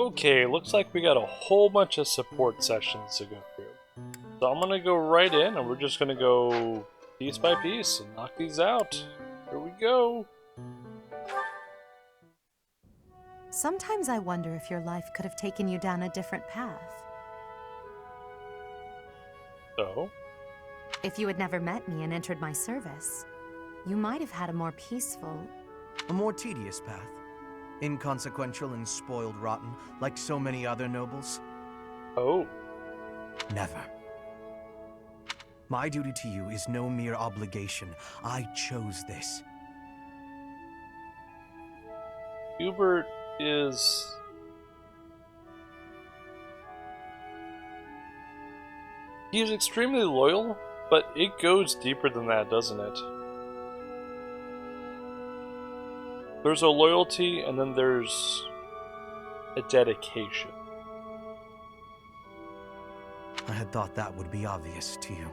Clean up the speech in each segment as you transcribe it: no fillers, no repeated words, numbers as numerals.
Okay, looks like we got a whole bunch of support sessions to go through. So I'm gonna go right in and we're just gonna go piece by piece and knock these out. Here we go. Sometimes I wonder if your life could have taken you down a different path. So? If you had never met me and entered my service, you might have had a more peaceful... A more tedious path. Inconsequential and spoiled rotten, like so many other nobles. Oh. Never. My duty to you is no mere obligation. I chose this. Hubert is... He's extremely loyal, but it goes deeper than that, doesn't it? There's a loyalty, and then there's a dedication. I had thought that would be obvious to you.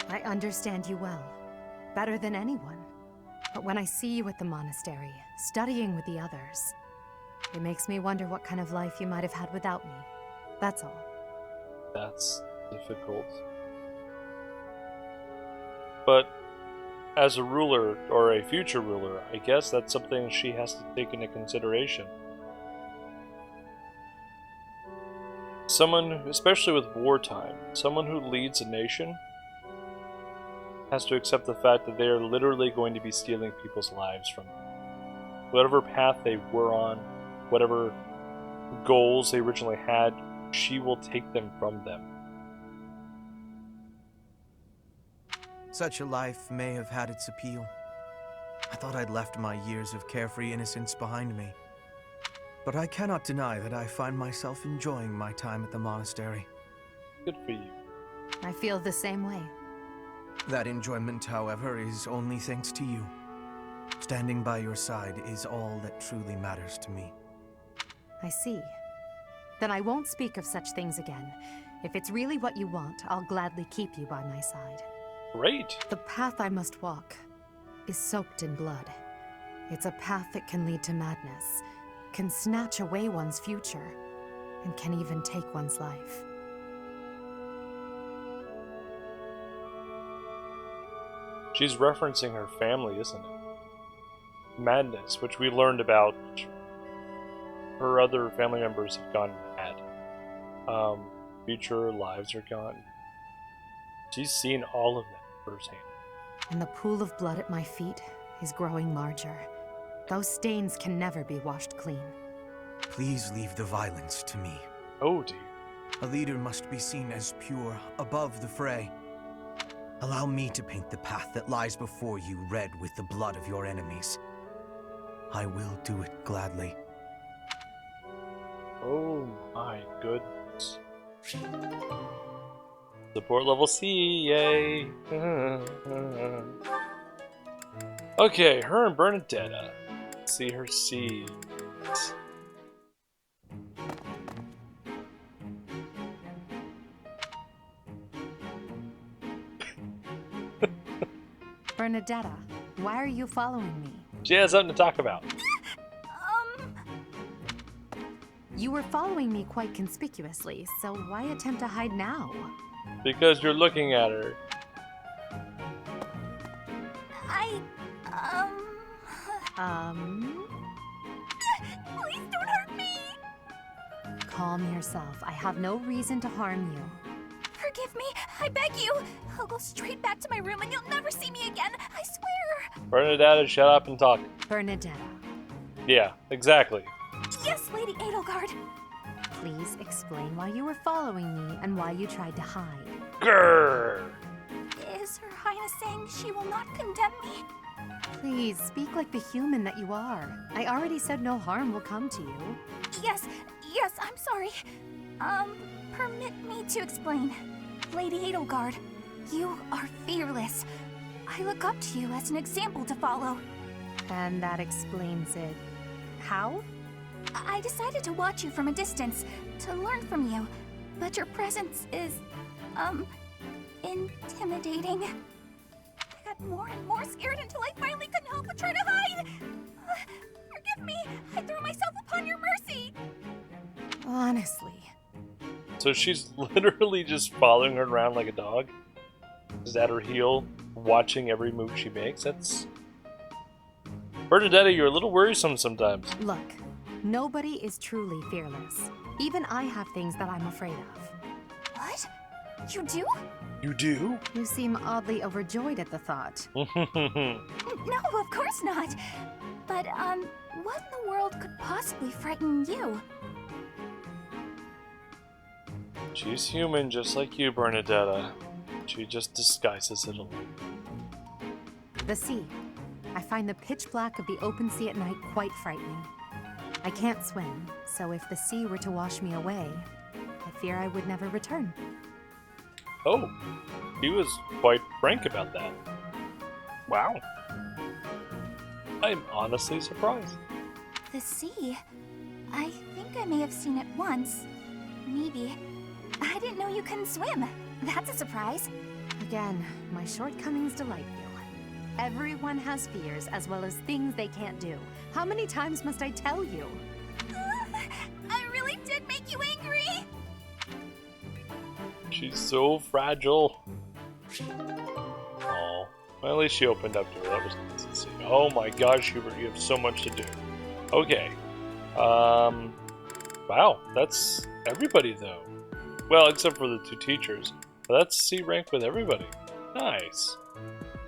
I understand you well, better than anyone. But when I see you at the monastery, studying with the others, it makes me wonder what kind of life you might have had without me. That's all. That's difficult. But as a ruler, or a future ruler, I guess that's something she has to take into consideration. Someone, especially with wartime, someone who leads a nation has to accept the fact that they are literally going to be stealing people's lives from them. Whatever path they were on, whatever goals they originally had, she will take them from them. Such a life may have had its appeal. I thought I'd left my years of carefree innocence behind me. But I cannot deny that I find myself enjoying my time at the monastery. Good for you. I feel the same way. That enjoyment, however, is only thanks to you. Standing by your side is all that truly matters to me. I see. Then I won't speak of such things again. If it's really what you want, I'll gladly keep you by my side. Great. The path I must walk is soaked in blood. It's a path that can lead to madness, can snatch away one's future, and can even take one's life. She's referencing her family, isn't it? Madness, which we learned about. Her other family members have gone mad. Future lives are gone. She's seen all of that firsthand. And the pool of blood at my feet is growing larger. Those stains can never be washed clean. Please leave the violence to me. Oh dear. A leader must be seen as pure, above the fray. Allow me to paint the path that lies before you red with the blood of your enemies. I will do it gladly. Oh my goodness. Support level C, yay! Okay, her and Bernadetta. Let's see her seeds. Bernadetta, why are you following me? She has something to talk about. You were following me quite conspicuously, so why attempt to hide now? Because you're looking at her. Please don't hurt me! Calm yourself. I have no reason to harm you. Forgive me, I beg you. I'll go straight back to my room and you'll never see me again, I swear. Bernadetta, shut up and talk. Bernadetta, Yeah, exactly. Yes, Lady Edelgard. please explain why you were following me and why you tried to hide. Grrr. Is Her Highness saying she will not condemn me? Please, speak like the human that you are. I already said no harm will come to you. Yes, I'm sorry. Permit me to explain. Lady Edelgard, you are fearless. I look up to you as an example to follow. And that explains it. How? I decided to watch you from a distance, to learn from you, but your presence is, intimidating. I got more and more scared until I finally couldn't help but try to hide. Forgive me, I threw myself upon your mercy. Honestly. So she's literally just following her around like a dog, just at her heel, watching every move she makes. That's... Bernadetta, you're a little worrisome sometimes. Look, nobody is truly fearless. Even I have things that I'm afraid of. What? You do? You do? You seem oddly overjoyed at the thought. No, of course not. But, what in the world could possibly frighten you? She's human just like you, Bernadetta. She just disguises it a little. The sea. I find the pitch black of the open sea at night quite frightening. I can't swim, so if the sea were to wash me away, I fear I would never return. Oh, he was quite frank about that. Wow. I'm honestly surprised. The sea? I think I may have seen it once. Maybe. I didn't know you couldn't swim. That's a surprise. Again, my shortcomings delight you. Everyone has fears as well as things they can't do. How many times must I tell you? I really did make you angry! She's so fragile. Oh, well, at least she opened up to her. That was nice to see. Oh my gosh, Hubert, you have so much to do. Okay. Wow, that's everybody though. Well, except for the two teachers. But that's C rank with everybody. Nice.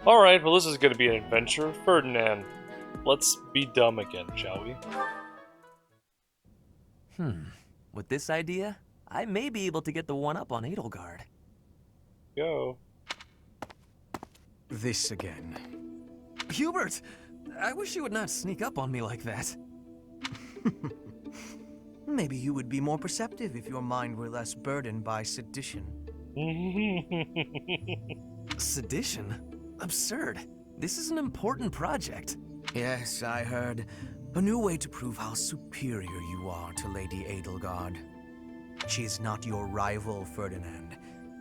Alright, well this is going to be an adventure. Ferdinand, let's be dumb again, shall we? With this idea, I may be able to get the one-up on Edelgard. Go. This again. Hubert! I wish you would not sneak up on me like that. Maybe you would be more perceptive if your mind were less burdened by sedition. Sedition? Absurd. This is an important project. Yes, I heard. A new way to prove how superior you are to Lady Edelgard. She is not your rival, Ferdinand.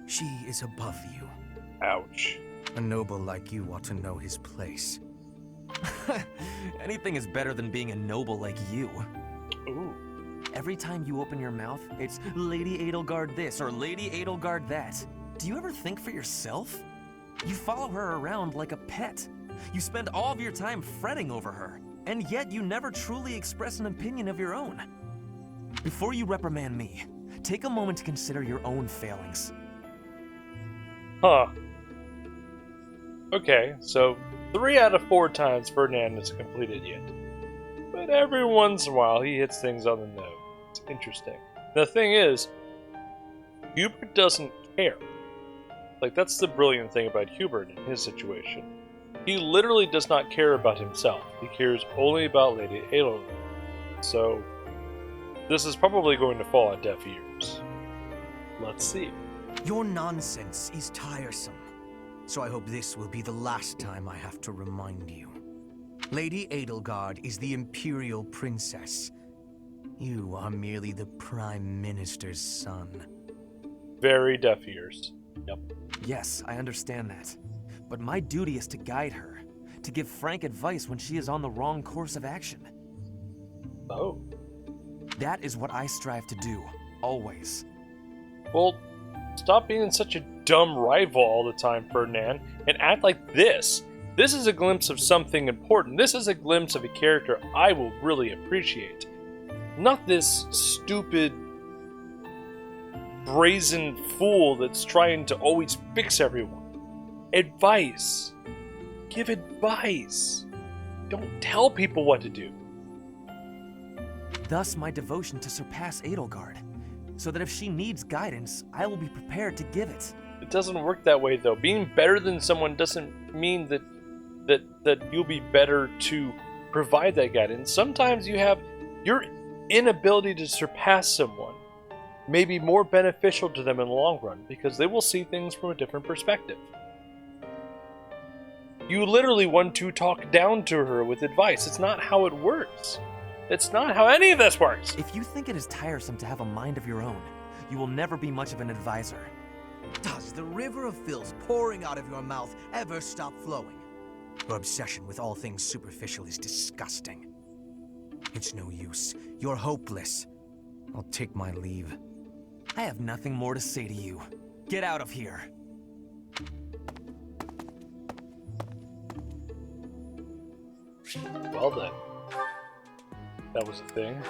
She is above you. Ouch. A noble like you ought to know his place. Anything is better than being a noble like you. Ooh. Every time you open your mouth, it's Lady Edelgard this or Lady Edelgard that. Do you ever think for yourself? You follow her around like a pet. You spend all of your time fretting over her, and yet you never truly express an opinion of your own. Before you reprimand me, take a moment to consider your own failings. Huh. Okay, so 3 out of 4 times Ferdinand has completed yet. But every once in a while he hits things on the nose. It's interesting. The thing is, Hubert doesn't care. Like, that's the brilliant thing about Hubert in his situation. He literally does not care about himself. He cares only about Lady Edelgard. So, this is probably going to fall on deaf ears. Let's see. Your nonsense is tiresome, so I hope this will be the last time I have to remind you. Lady Edelgard is the Imperial Princess. You are merely the Prime Minister's son. Very deaf ears. Yep. Yes, I understand that. But my duty is to guide her, to give frank advice when she is on the wrong course of action. Oh. That is what I strive to do, always. Well, stop being such a dumb rival all the time, Ferdinand, and act like this. This is a glimpse of something important. This is a glimpse of a character I will really appreciate. Not this stupid, brazen fool that's trying to always fix everyone. Advice. Give advice. Don't tell people what to do. Thus my devotion to surpass Edelgard, so that if she needs guidance, I will be prepared to give it. It doesn't work that way, though. Being better than someone doesn't mean that you'll be better to provide that guidance. Sometimes you have your inability to surpass someone may be more beneficial to them in the long run, because they will see things from a different perspective. You literally want to talk down to her with advice. It's not how it works. It's not how any of this works. If you think it is tiresome to have a mind of your own, you will never be much of an advisor. Does the river of filth pouring out of your mouth ever stop flowing? Your obsession with all things superficial is disgusting. It's no use. You're hopeless. I'll take my leave. I have nothing more to say to you. Get out of here. Well then. That was a thing.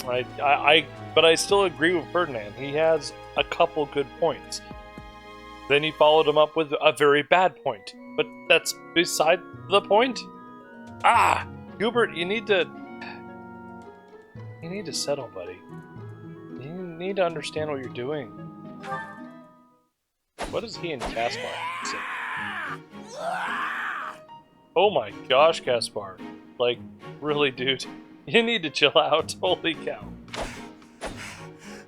But I still agree with Ferdinand. He has a couple good points. Then he followed him up with a very bad point. But that's beside the point. Ah! Hubert, you need to settle, buddy. You need to understand what you're doing. What is he and Caspar saying? Oh my gosh, Caspar. Like, really, dude. You need to chill out. Holy cow.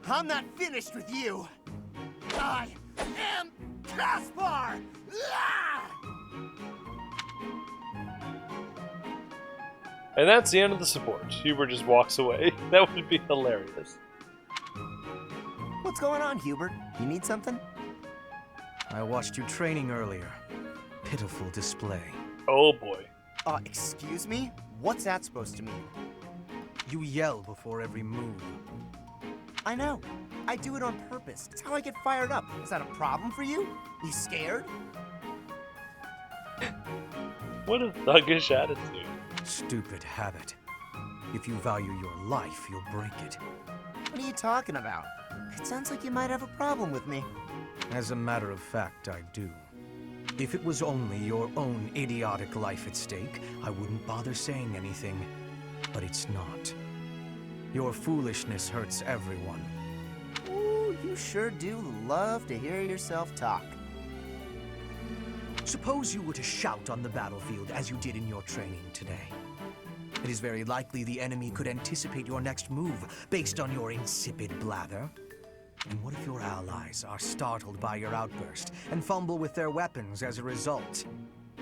I'm not finished with you. I am Caspar! And that's the end of the support. Hubert just walks away. That would be hilarious. What's going on, Hubert? You need something? I watched you training earlier. Pitiful display. Oh boy. Excuse me? What's that supposed to mean? You yell before every move. I know. I do it on purpose. It's how I get fired up. Is that a problem for you? You scared? What a thuggish attitude. Stupid habit. If you value your life, you'll break it. What are you talking about? It sounds like you might have a problem with me. As a matter of fact, I do. If it was only your own idiotic life at stake, I wouldn't bother saying anything. But it's not. Your foolishness hurts everyone. Ooh, you sure do love to hear yourself talk. Suppose you were to shout on the battlefield as you did in your training today. It is very likely the enemy could anticipate your next move based on your insipid blather. And what if your allies are startled by your outburst and fumble with their weapons as a result?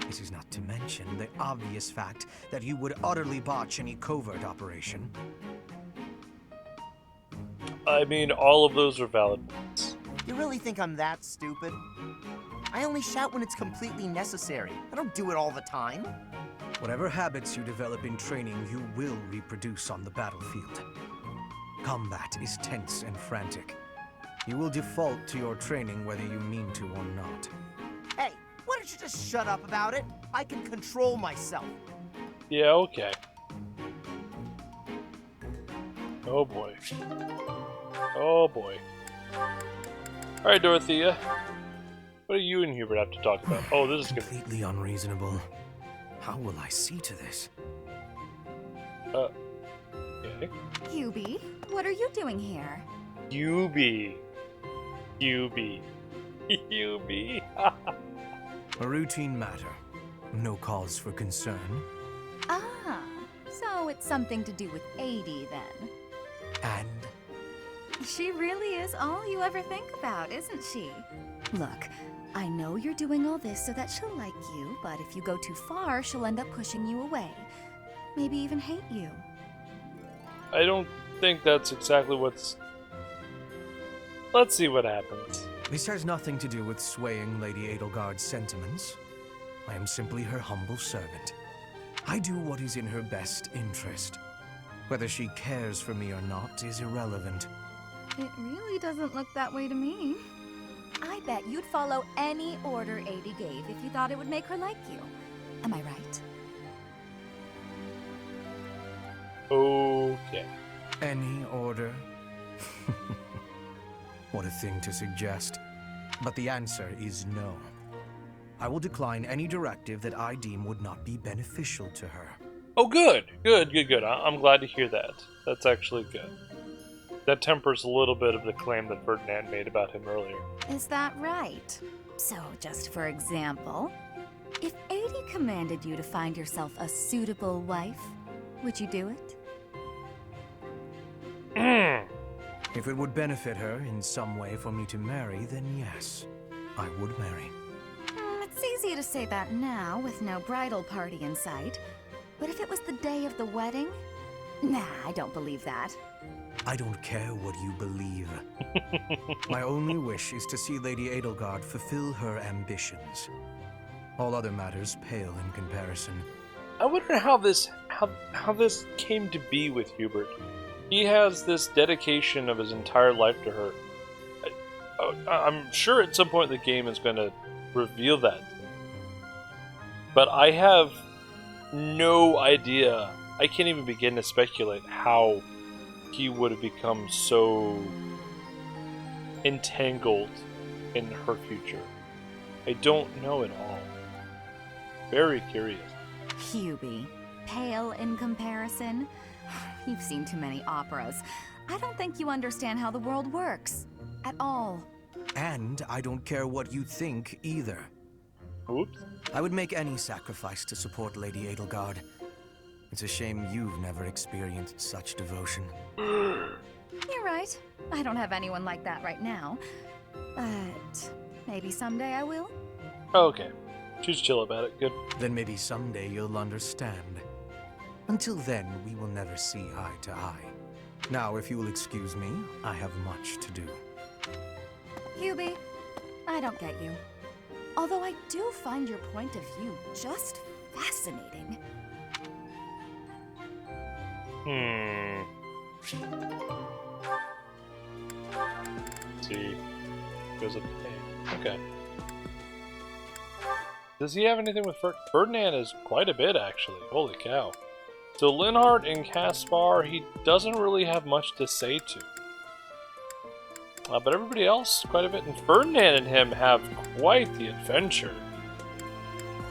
This is not to mention the obvious fact that you would utterly botch any covert operation. I mean, all of those are valid points. You really think I'm that stupid? I only shout when it's completely necessary. I don't do it all the time. Whatever habits you develop in training, you will reproduce on the battlefield. Combat is tense and frantic. You will default to your training whether you mean to or not. Hey, why don't you just shut up about it? I can control myself. Yeah, okay. Oh boy. Oh boy. Alright, Dorothea. What do you and Hubert have to talk about? Oh, this is good. Completely unreasonable. How will I see to this? Okay. Hubie, what are you doing here? Hubie. Hubie. Hubie. A routine matter. No cause for concern. Ah, so it's something to do with Adie then. And She really is all you ever think about, isn't she? Look, I know you're doing all this so that she'll like you, but if you go too far, she'll end up pushing you away. Maybe even hate you. I don't think that's exactly what's... Let's see what happens. this has nothing to do with swaying Lady Edelgard's sentiments. I am simply her humble servant. I do what is in her best interest. Whether she cares for me or not is irrelevant. It really doesn't look that way to me. I bet you'd follow any order Adie gave if you thought it would make her like you. Am I right? Okay. Any order? What a thing to suggest. But the answer is no. I will decline any directive that I deem would not be beneficial to her. Oh, good. Good. I'm glad to hear that. That's actually good. That tempers a little bit of the claim that Ferdinand made about him earlier. Is that right? So, just for example, if Adie commanded you to find yourself a suitable wife, would you do it? If it would benefit her in some way for me to marry, then yes, I would marry. It's easy to say that now, with no bridal party in sight. But if it was the day of the wedding? Nah, I don't believe that. I don't care what you believe. My only wish is to see Lady Edelgard fulfill her ambitions. All other matters pale in comparison. I wonder how this came to be with Hubert. He has this dedication of his entire life to her. I'm sure at some point the game is going to reveal that. But I have no idea. I can't even begin to speculate how he would have become so entangled in her future. I don't know at all. Very curious. Hubie, pale in comparison? You've seen too many operas. I don't think you understand how the world works. At all. And I don't care what you think either. Oops. I would make any sacrifice to support Lady Edelgard. It's a shame you've never experienced such devotion. You're right. I don't have anyone like that right now. But maybe someday I will. Okay. She's chill about it. Good. Then maybe someday you'll understand. Until then, we will never see eye to eye. Now, if you will excuse me, I have much to do. Hubie, I don't get you. Although I do find your point of view just fascinating. Let's see. Goes up to A. Okay. Does he have anything with Ferdinand? Is quite a bit, actually. Holy cow. So Linhardt and Caspar, he doesn't really have much to say to. But everybody else, quite a bit. And Ferdinand and him have quite the adventure.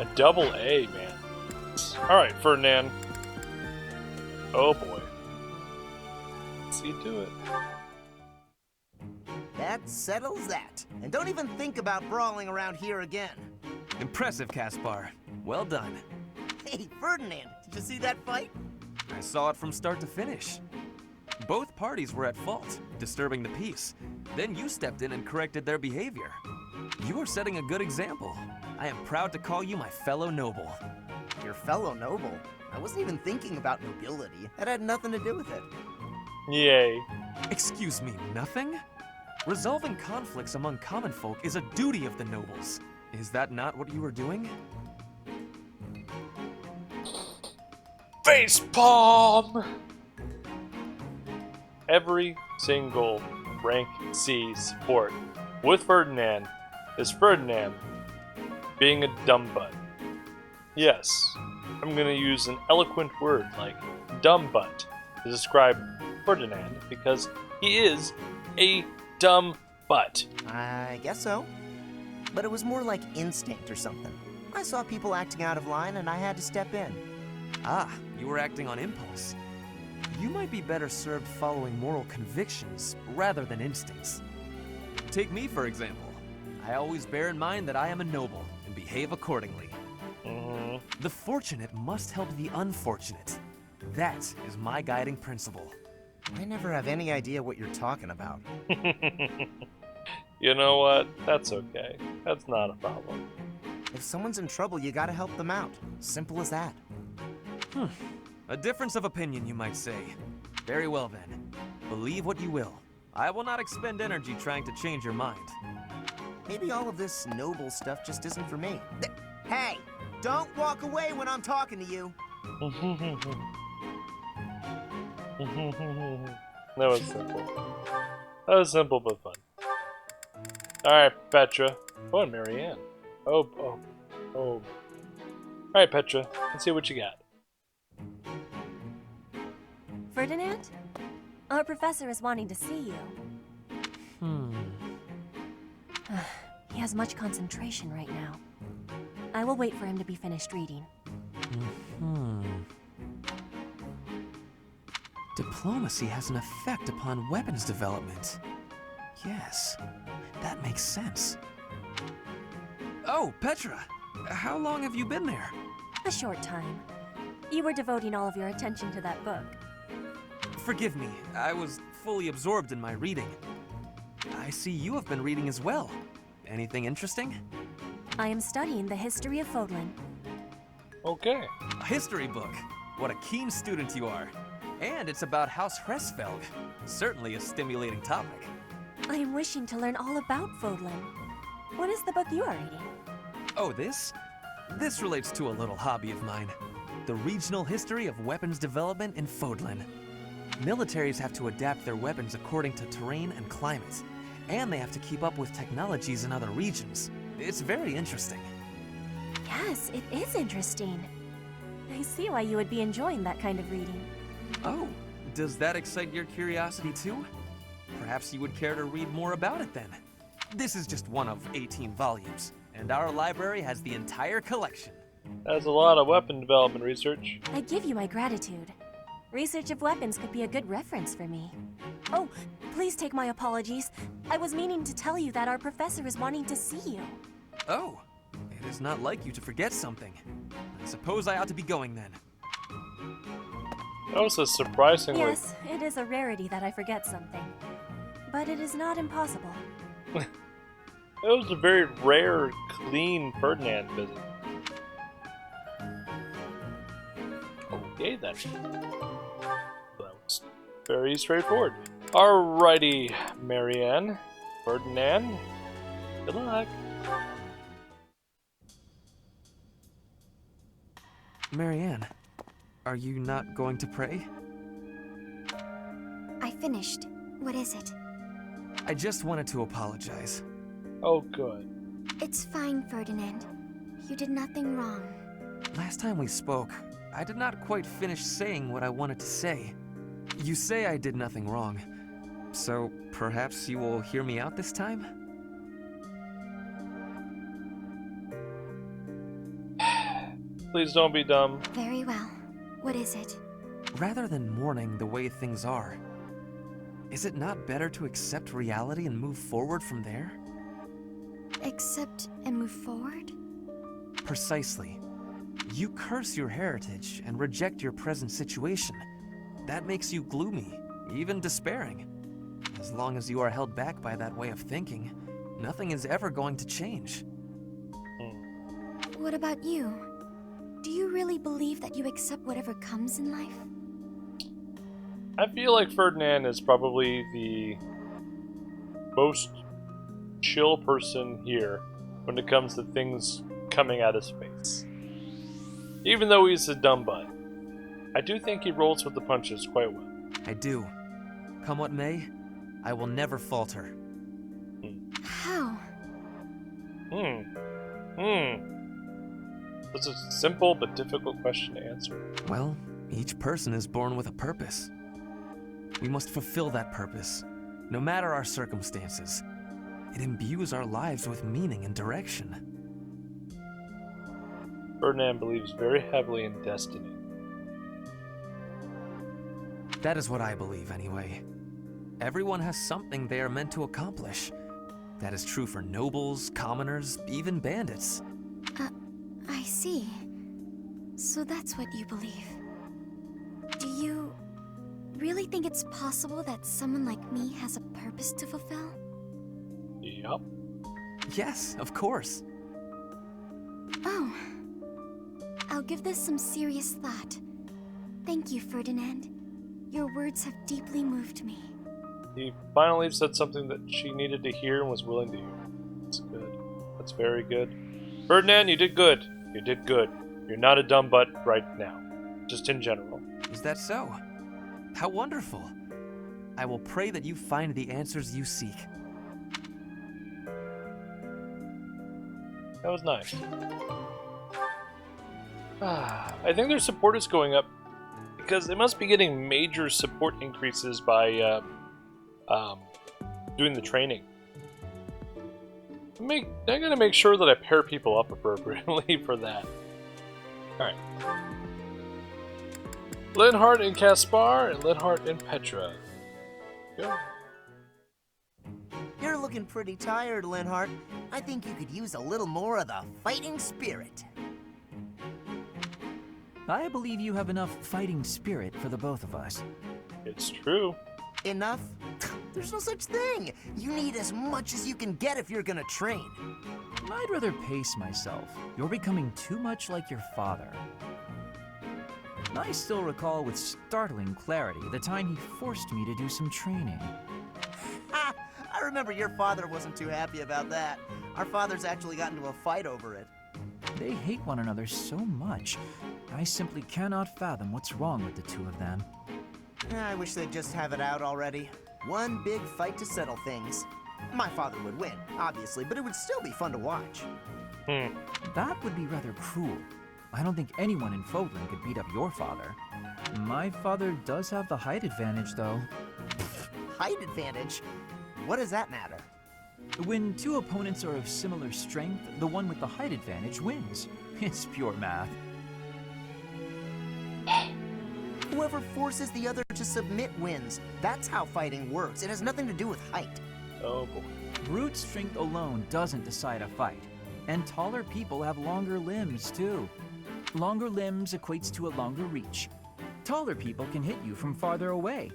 A double A, man. Alright, Ferdinand. Oh boy. Let's see you do it. That settles that. And don't even think about brawling around here again. Impressive, Caspar. Well done. Hey, Ferdinand, did you see that fight? I saw it from start to finish. Both parties were at fault, disturbing the peace. Then you stepped in and corrected their behavior. You are setting a good example. I am proud to call you my fellow noble. Your fellow noble? I wasn't even thinking about nobility. That had nothing to do with it. Yay. Excuse me, nothing? Resolving conflicts among common folk is a duty of the nobles. Is that not what you were doing? Facepalm! Every single rank C support with Ferdinand is Ferdinand being a dumb butt. Yes, I'm gonna use an eloquent word like dumb butt to describe Ferdinand because he is a dumb butt. I guess so. But it was more like instinct or something. I saw people acting out of line and I had to step in. Ah, you were acting on impulse. You might be better served following moral convictions rather than instincts. Take me, for example. I always bear in mind that I am a noble and behave accordingly. The fortunate must help the unfortunate. That is my guiding principle. I never have any idea what you're talking about. You know what? That's okay. That's not a problem. If someone's in trouble, you gotta help them out. Simple as that. A difference of opinion, you might say. Very well then. Believe what you will. I will not expend energy trying to change your mind. Maybe all of this noble stuff just isn't for me. Hey! Don't walk away when I'm talking to you! That was simple. That was simple but fun. Alright, Petra. Oh, and Marianne. Oh. Alright, Petra. Let's see what you got. Ferdinand? Our professor is wanting to see you. He has much concentration right now. I will wait for him to be finished reading. Diplomacy has an effect upon weapons development. Yes, that makes sense. Oh, Petra! How long have you been there? A short time. You were devoting all of your attention to that book. Forgive me, I was fully absorbed in my reading. I see you have been reading as well. Anything interesting? I am studying the history of Fodlan. Okay. A history book. What a keen student you are. And it's about House Hresfelg. Certainly a stimulating topic. I am wishing to learn all about Fodlan. What is the book you are reading? Oh, this? This relates to a little hobby of mine. The regional history of weapons development in Fodlan. Militaries have to adapt their weapons according to terrain and climate. And they have to keep up with technologies in other regions. It's very interesting. Yes, it is interesting. I see why you would be enjoying that kind of reading. Oh, does that excite your curiosity too? Perhaps you would care to read more about it then. This is just one of 18 volumes, and our library has the entire collection. That's a lot of weapon development research. I give you my gratitude. Research of weapons could be a good reference for me. Oh, please take my apologies. I was meaning to tell you that our professor is wanting to see you. Oh, it is not like you to forget something. I suppose I ought to be going then. That was a surprisingly... Yes, it is a rarity that I forget something. But it is not impossible. It was a very rare, clean Ferdinand visit. Okay then. That was very straightforward. Alrighty, Marianne. Ferdinand. Good luck. Marianne, are you not going to pray? I finished. What is it? I just wanted to apologize. Oh, good. It's fine, Ferdinand. You did nothing wrong. Last time we spoke, I did not quite finish saying what I wanted to say. You say I did nothing wrong, so perhaps you will hear me out this time? Please don't be dumb. Very well. What is it? Rather than mourning the way things are, is it not better to accept reality and move forward from there? Accept and move forward? Precisely. You curse your heritage and reject your present situation. That makes you gloomy, even despairing. As long as you are held back by that way of thinking, nothing is ever going to change. What about you? Do you really believe that you accept whatever comes in life? I feel like Ferdinand is probably the most chill person here when it comes to things coming at his face. Even though he's a dumb butt, I do think he rolls with the punches quite well. I do. Come what may, I will never falter. How? That's a simple but difficult question to answer. Well, each person is born with a purpose. We must fulfill that purpose, no matter our circumstances. It imbues our lives with meaning and direction. Ferdinand believes very heavily in destiny. That is what I believe, anyway. Everyone has something they are meant to accomplish. That is true for nobles, commoners, even bandits. I see. So that's what you believe. Do you really think it's possible that someone like me has a purpose to fulfill? Yup. Yes, of course. Oh. I'll give this some serious thought. Thank you, Ferdinand. Your words have deeply moved me. He finally said something that she needed to hear and was willing to hear. That's good. That's very good. Ferdinand, you did good. You did good. You're not a dumb butt right now. Just in general. Is that so? How wonderful. I will pray that you find the answers you seek. That was nice. I think their support is going up because they must be getting major support increases by doing the training. I'm gonna make sure that I pair people up appropriately for that. Alright. Linhardt and Caspar, and Linhardt and Petra. Go. You're looking pretty tired, Linhardt. I think you could use a little more of the fighting spirit. I believe you have enough fighting spirit for the both of us. It's true. Enough? There's no such thing. You need as much as you can get if you're gonna train. I'd rather pace myself. You're becoming too much like your father. I still recall with startling clarity the time he forced me to do some training. Ha! I remember your father wasn't too happy about that. Our fathers actually got into a fight over it. They hate one another so much. I simply cannot fathom what's wrong with the two of them. I wish they'd just have it out already. One big fight to settle things. My father would win, obviously, but it would still be fun to watch. That would be rather cruel. I don't think anyone in Fodlan could beat up your father. My father does have the height advantage, though. Height advantage? What does that matter? When two opponents are of similar strength, the one with the height advantage wins. It's pure math. Whoever forces the other to submit wins. That's how fighting works. It has nothing to do with height. Oh boy. Brute strength alone doesn't decide a fight. And taller people have longer limbs, too. Longer limbs equates to a longer reach. Taller people can hit you from farther away.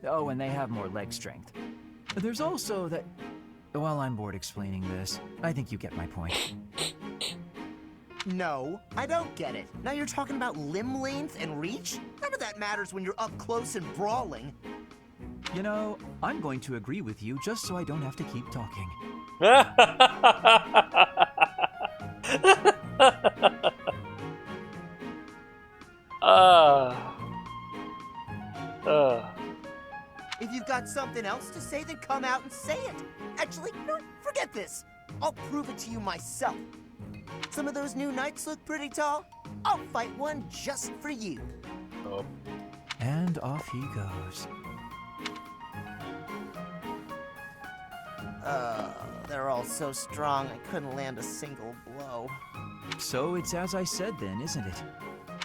Oh, and they have more leg strength. There's also that... Well, I'm bored explaining this. I think you get my point. No, I don't get it. Now you're talking about limb length and reach? None of that matters when you're up close and brawling. You know, I'm going to agree with you just so I don't have to keep talking. If you've got something else to say, then come out and say it. Actually, no, forget this. I'll prove it to you myself. Some of those new knights look pretty tall. I'll fight one just for you. Oh. And off he goes. They're all so strong, I couldn't land a single blow. So it's as I said then, isn't it?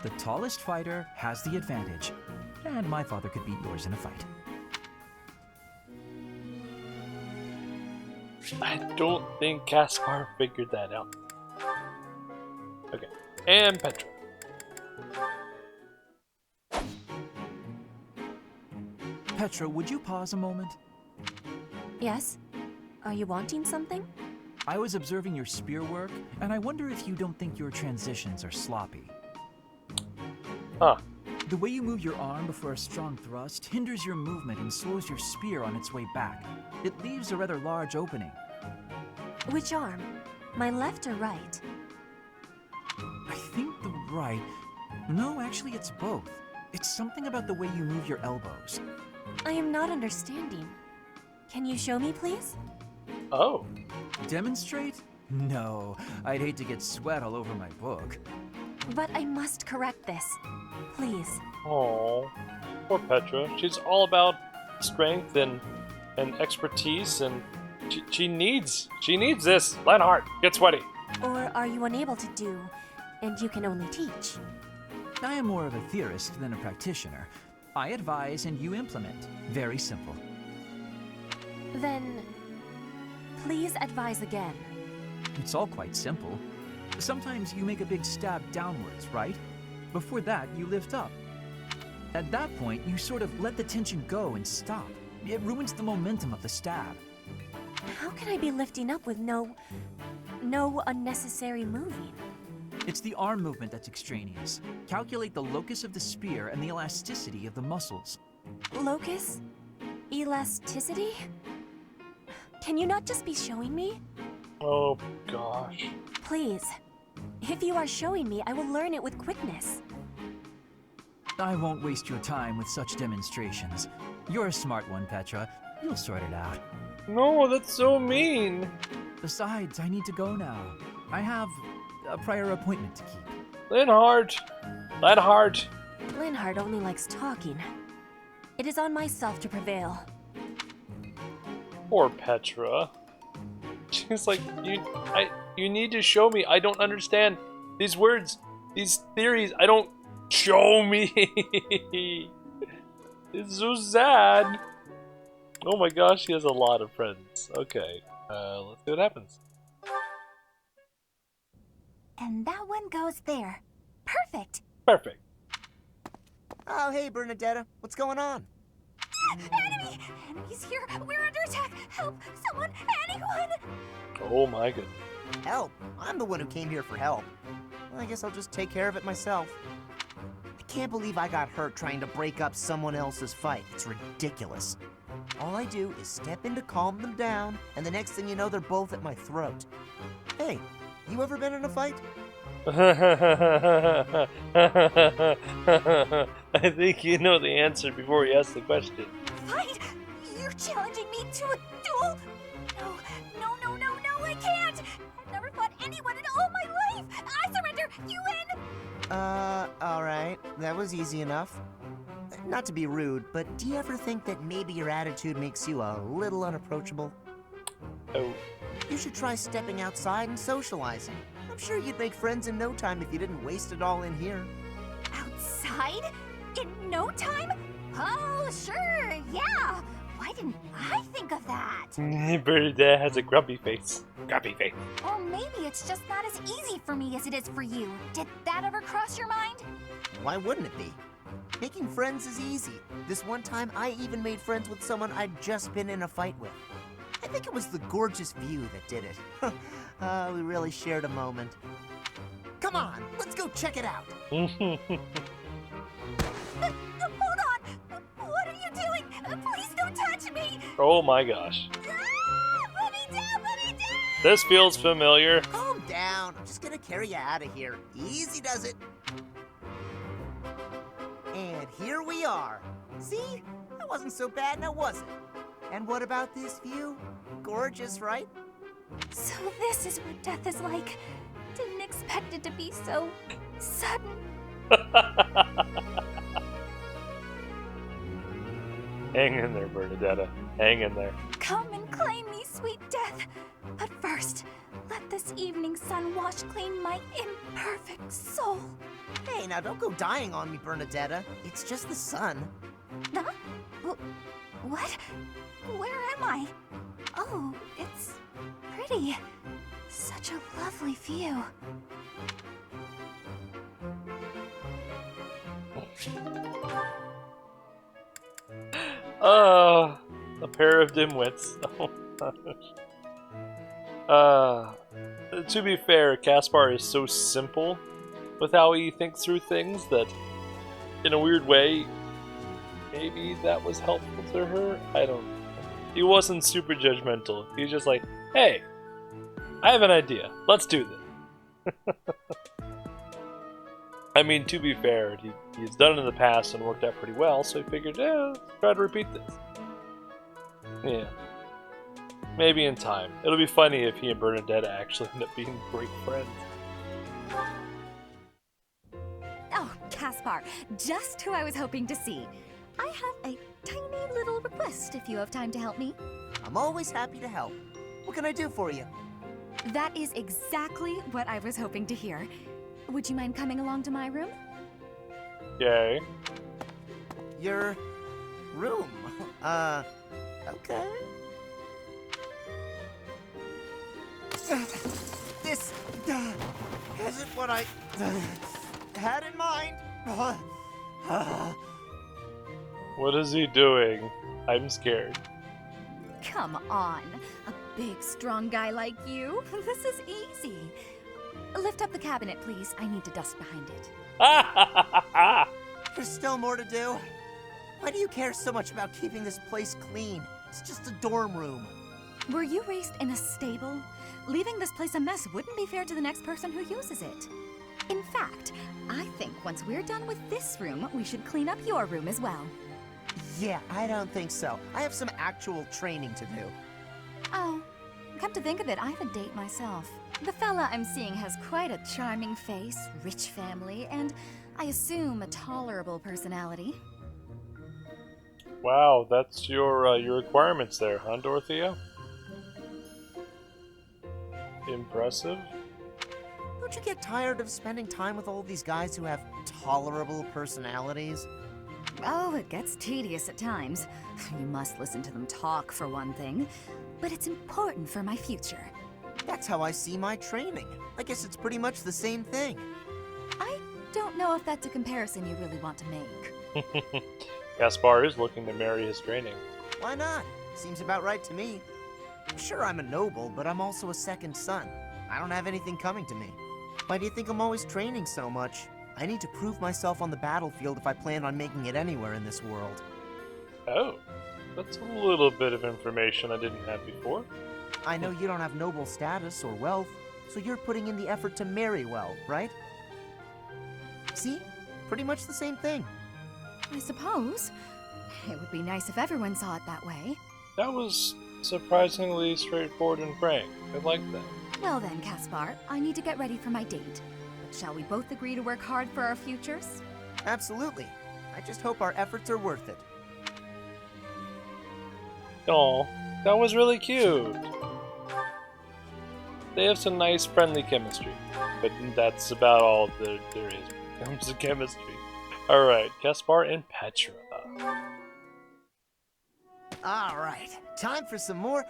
The tallest fighter has the advantage. And my father could beat yours in a fight. I don't think Caspar figured that out. Okay. And Petra. Petra, would you pause a moment? Yes? Are you wanting something? I was observing your spear work, and I wonder if you don't think your transitions are sloppy. Huh. The way you move your arm before a strong thrust hinders your movement and slows your spear on its way back. It leaves a rather large opening. Which arm? My left or right? I think the right... No, actually it's both. It's something about the way you move your elbows. I am not understanding. Can you show me, please? Oh. Demonstrate? No, I'd hate to get sweat all over my book. But I must correct this. Please. Oh, poor Petra. She's all about strength and expertise, and she needs this. Lionheart, get sweaty. Or are you unable to do, and you can only teach? I am more of a theorist than a practitioner. I advise and you implement. Very simple. Then, please advise again. It's all quite simple. Sometimes you make a big stab downwards, right? Before that, you lift up. At that point, you sort of let the tension go and stop. It ruins the momentum of the stab. How can I be lifting up with no unnecessary moving? It's the arm movement that's extraneous. Calculate the locus of the spear and the elasticity of the muscles. Locus? Elasticity? Can you not just be showing me? Oh gosh. Please. If you are showing me, I will learn it with quickness. I won't waste your time with such demonstrations. You're a smart one, Petra. You'll sort it out. No, that's so mean. Besides, I need to go now. I have a prior appointment to keep. Linhardt! Linhardt only likes talking. It is on myself to prevail. Poor Petra. She's like, you need to show me. I don't understand these words, these theories. I don't. Show me. It's so sad. Oh my gosh, she has a lot of friends. Okay, let's see what happens. And that one goes there. Perfect. Perfect. Oh, hey, Bernadetta. What's going on? Enemy! Enemies here! We're under attack! Help! Someone! Anyone! Oh my goodness. Help? I'm the one who came here for help. Well, I guess I'll just take care of it myself. I can't believe I got hurt trying to break up someone else's fight. It's ridiculous. All I do is step in to calm them down, and the next thing you know, they're both at my throat. Hey, you ever been in a fight? I think you know the answer before you ask the question. Fight? You're challenging me to a duel? No, no, no, no, no, I can't! I've never fought anyone in all my life! I surrender! You win! Alright. That was easy enough. Not to be rude, but do you ever think that maybe your attitude makes you a little unapproachable? Oh. You should try stepping outside and socializing. I'm sure you'd make friends in no time if you didn't waste it all in here. Outside? In no time? Oh, sure, yeah! Why didn't I think of that? Bernadette has a grumpy face. Grumpy face. Or maybe it's just not as easy for me as it is for you. Did that ever cross your mind? Why wouldn't it be? Making friends is easy. This one time, I even made friends with someone I'd just been in a fight with. I think it was the gorgeous view that did it. We really shared a moment. Come on, let's go check it out. Hold on! What are you doing? Please don't touch me! Oh my gosh. Put me down, put me down! This feels familiar. Calm down. I'm just gonna carry you out of here. Easy does it. And here we are. See? That wasn't so bad now, was it? And what about this view? Gorgeous, right? So this is what death is like. Didn't expect it to be so sudden. Hang in there, Bernadetta. Hang in there. Come and claim me, sweet death. But first, let this evening sun wash clean my imperfect soul. Hey, now don't go dying on me, Bernadetta. It's just the sun. Huh? What? Where am I? Oh, it's pretty. Such a lovely view. Oh, a pair of dimwits. Oh gosh. To be fair, Caspar is so simple with how he thinks through things that, in a weird way, maybe that was helpful to her. I don't know. He wasn't super judgmental. He was just like, hey, I have an idea. Let's do this. I mean, to be fair, he's done it in the past and worked out pretty well, so he figured, let's try to repeat this. Yeah. Maybe in time. It'll be funny if he and Bernadetta actually end up being great friends. Oh, Caspar, just who I was hoping to see. I have a tiny little request if you have time to help me. I'm always happy to help. What can I do for you? That is exactly what I was hoping to hear. Would you mind coming along to my room? Yay. Your room. Okay. This isn't what I had in mind. What is he doing? I'm scared. Come on, a big, strong guy like you. This is easy. Lift up the cabinet, please. I need to dust behind it. There's still more to do. Why do you care so much about keeping this place clean? It's just a dorm room. Were you raised in a stable? Leaving this place a mess wouldn't be fair to the next person who uses it. In fact, I think once we're done with this room, we should clean up your room as well. Yeah, I don't think so. I have some actual training to do. Oh, come to think of it, I have a date myself. The fella I'm seeing has quite a charming face, rich family, and I assume a tolerable personality. Wow, that's your requirements there, huh, Dorothea? Impressive. Don't you get tired of spending time with all these guys who have tolerable personalities? Oh, it gets tedious at times. You must listen to them talk, for one thing. But it's important for my future. That's how I see my training. I guess it's pretty much the same thing. I don't know if that's a comparison you really want to make. Caspar is looking to marry his training. Why not? Seems about right to me. Sure, I'm a noble, but I'm also a second son. I don't have anything coming to me. Why do you think I'm always training so much? I need to prove myself on the battlefield if I plan on making it anywhere in this world. Oh, that's a little bit of information I didn't have before. I know you don't have noble status or wealth, so you're putting in the effort to marry well, right? See? Pretty much the same thing. I suppose. It would be nice if everyone saw it that way. That was surprisingly straightforward and frank. I like that. Well then, Caspar, I need to get ready for my date. But shall we both agree to work hard for our futures? Absolutely. I just hope our efforts are worth it. Aw, that was really cute. They have some nice friendly chemistry, but that's about all there is when it comes to chemistry. Alright, Caspar and Petra. Alright, time for some more...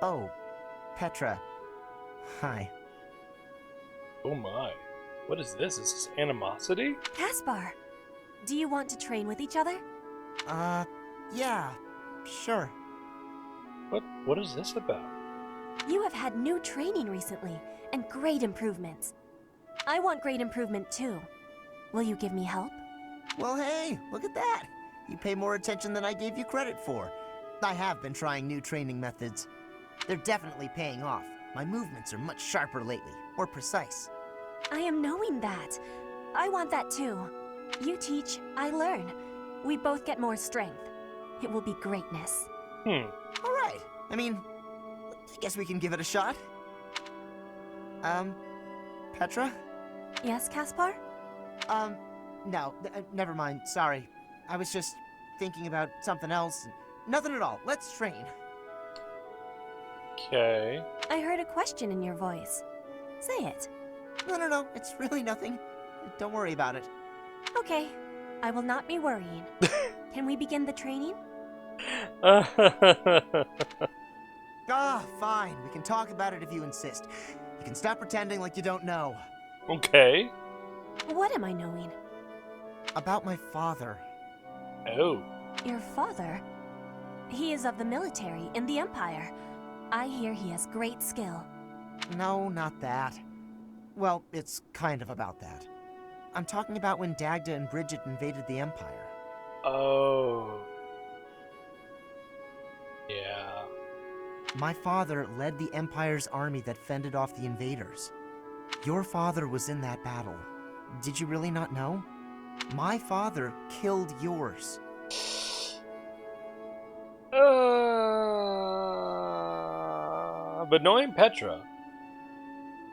Oh, Petra. Hi. Oh my. What is this? Is this animosity? Caspar, do you want to train with each other? Yeah, sure. What is this about? You have had new training recently, and great improvements. I want great improvement too. Will you give me help? Well, hey, look at that. You pay more attention than I gave you credit for. I have been trying new training methods. They're definitely paying off. My movements are much sharper lately, more precise. I am knowing that. I want that too. You teach, I learn. We both get more strength. It will be greatness. All right. I mean, I guess we can give it a shot. Petra? Yes, Caspar? No, never mind. Sorry. I was just thinking about something else. Nothing at all. Let's train. Okay. I heard a question in your voice. Say it. No. It's really nothing. Don't worry about it. Okay. I will not be worrying. Can we begin the training? Fine. We can talk about it if you insist. You can stop pretending like you don't know. Okay. What am I knowing? About my father. Oh. Your father? He is of the military in the Empire. I hear he has great skill. No, not that. Well, it's kind of about that. I'm talking about when Dagda and Bridget invaded the Empire. Oh. Yeah. My father led the Empire's army that fended off the invaders. Your father was in that battle. Did you really not know? My father killed yours. But knowing Petra,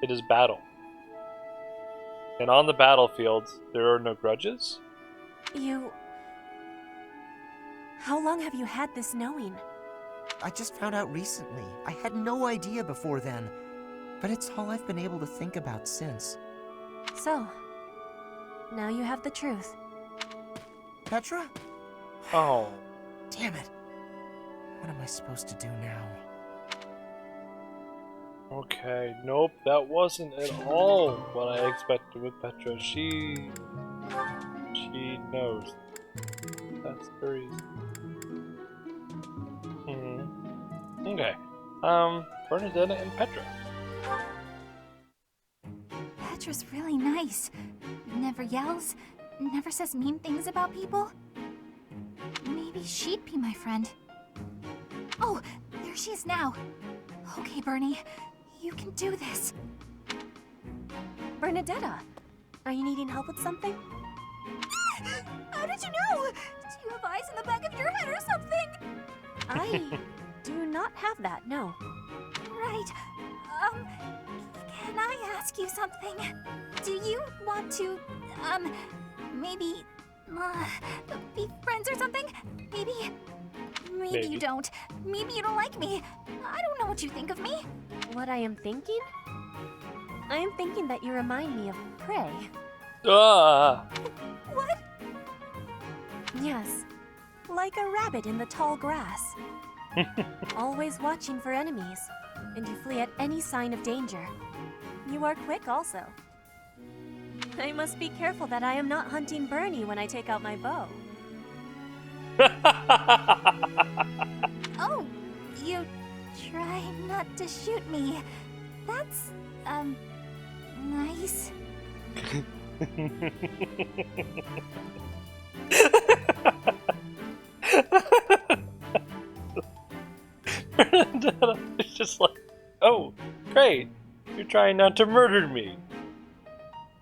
it is battle. And on the battlefield, there are no grudges? How long have you had this knowing? I just found out recently. I had no idea before then. But it's all I've been able to think about since. So, now you have the truth. Petra? Oh. Damn it. What am I supposed to do now? Okay, nope, that wasn't at all what I expected with Petra. She knows. That's very Okay. Bernadetta and Petra. Petra's really nice. Never yells, never says mean things about people. Maybe she'd be my friend. Oh, there she is now. Okay, Bernie, you can do this. Bernadetta, are you needing help with something? How did you know? Do you have eyes in the back of your head or something? I do not have that, no. Right. Can I ask you something? Do you want to, maybe, be friends or something? Maybe you don't. Maybe you don't like me. I don't know what you think of me. What I am thinking? I am thinking that you remind me of prey. Ah! What? Yes, like a rabbit in the tall grass. Always watching for enemies, and you flee at any sign of danger. You are quick also. I must be careful that I am not hunting Bernie when I take out my bow. Oh, you try not to shoot me. That's, nice. It's just like, oh, great. You're trying not to murder me.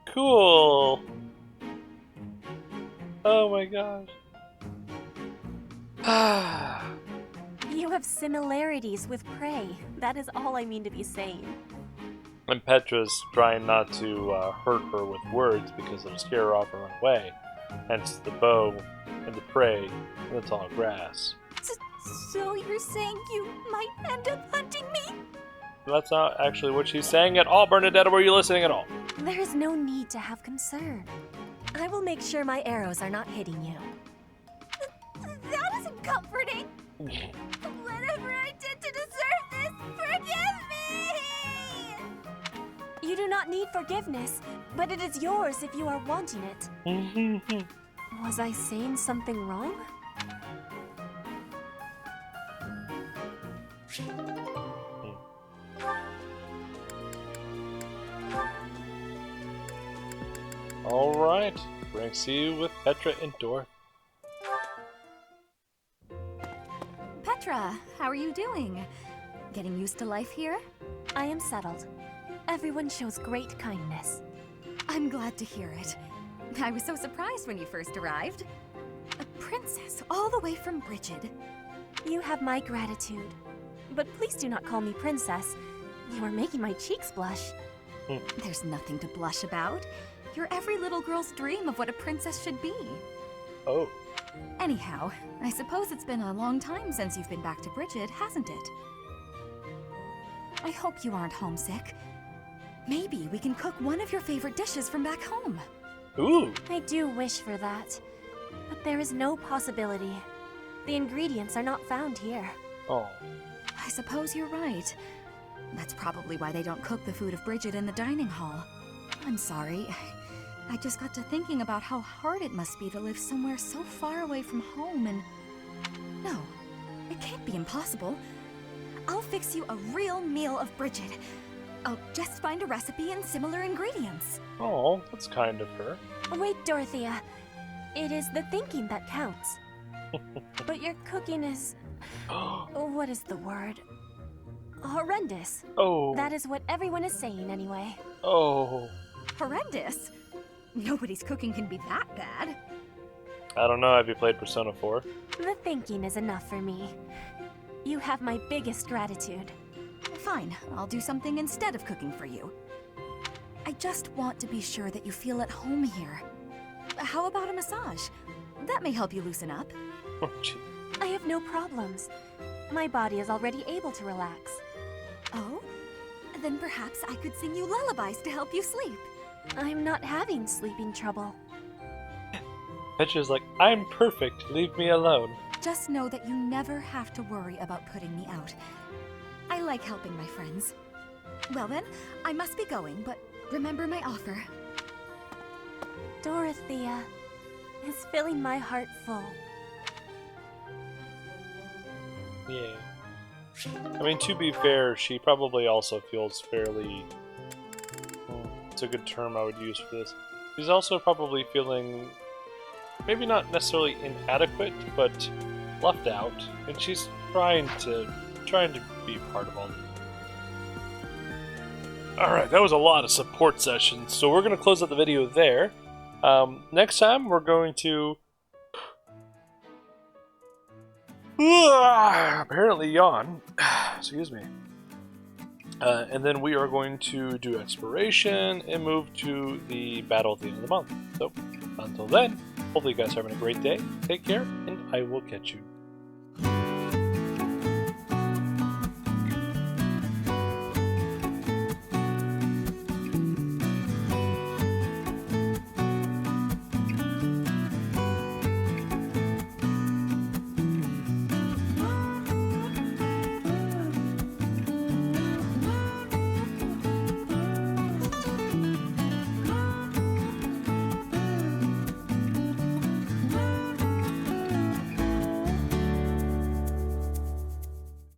Cool. Oh my gosh. You have similarities with prey. That is all I mean to be saying. And Petra's trying not to hurt her with words because it'll scare her off and run away. Hence the bow and the prey and the tall grass. So you're saying you might end up hunting me? That's not actually what she's saying at all, Bernadette. Were you listening at all? There is no need to have concern. I will make sure my arrows are not hitting you. That isn't comforting. Whatever I did to deserve this, forgive me! You do not need forgiveness, but it is yours if you are wanting it. Was I saying something wrong? Alright, we're going to see you with Petra and Dorothy. Petra, how are you doing? Getting used to life here? I am settled. Everyone shows great kindness. I'm glad to hear it. I was so surprised when you first arrived. A princess all the way from Brigid. You have my gratitude. But please do not call me princess. You are making my cheeks blush. There's nothing to blush about. You're every little girl's dream of what a princess should be. Oh. Anyhow, I suppose it's been a long time since you've been back to Brigid, hasn't it? I hope you aren't homesick. Maybe we can cook one of your favorite dishes from back home. Ooh. I do wish for that. But there is no possibility. The ingredients are not found here. Oh. I suppose you're right. That's probably why they don't cook the food of Brigid in the dining hall. I'm sorry. I just got to thinking about how hard it must be to live somewhere so far away from home and... No, it can't be impossible. I'll fix you a real meal of Brigid. I'll just find a recipe and similar ingredients. Oh, that's kind of her. Wait, Dorothea. It is the thinking that counts. But your cooking is... what is the word? Horrendous. Oh. That is what everyone is saying anyway. Oh. Horrendous? Nobody's cooking can be that bad. I don't know. Have you played Persona 4? The thinking is enough for me. You have my biggest gratitude. Fine, I'll do something instead of cooking for you. I just want to be sure that you feel at home here. How about a massage? That may help you loosen up. Oh, gee. I have no problems. My body is already able to relax. Oh? Then perhaps I could sing you lullabies to help you sleep. I'm not having sleeping trouble. Petra's like, I'm perfect. Leave me alone. Just know that you never have to worry about putting me out. I like helping my friends. Well then, I must be going, but remember my offer. Dorothea is filling my heart full. Yeah. I mean, to be fair, she probably also feels fairly... It's a good term I would use for this. She's also probably feeling... maybe not necessarily inadequate, but left out. And she's trying to be part of all this. Alright, that was a lot of support sessions, so we're going to close out the video there. Next time, we're going to... apparently yawn. Excuse me. And then we are going to do exploration and move to the battle at the end of the month. So, until then, hopefully you guys are having a great day. Take care, and I will catch you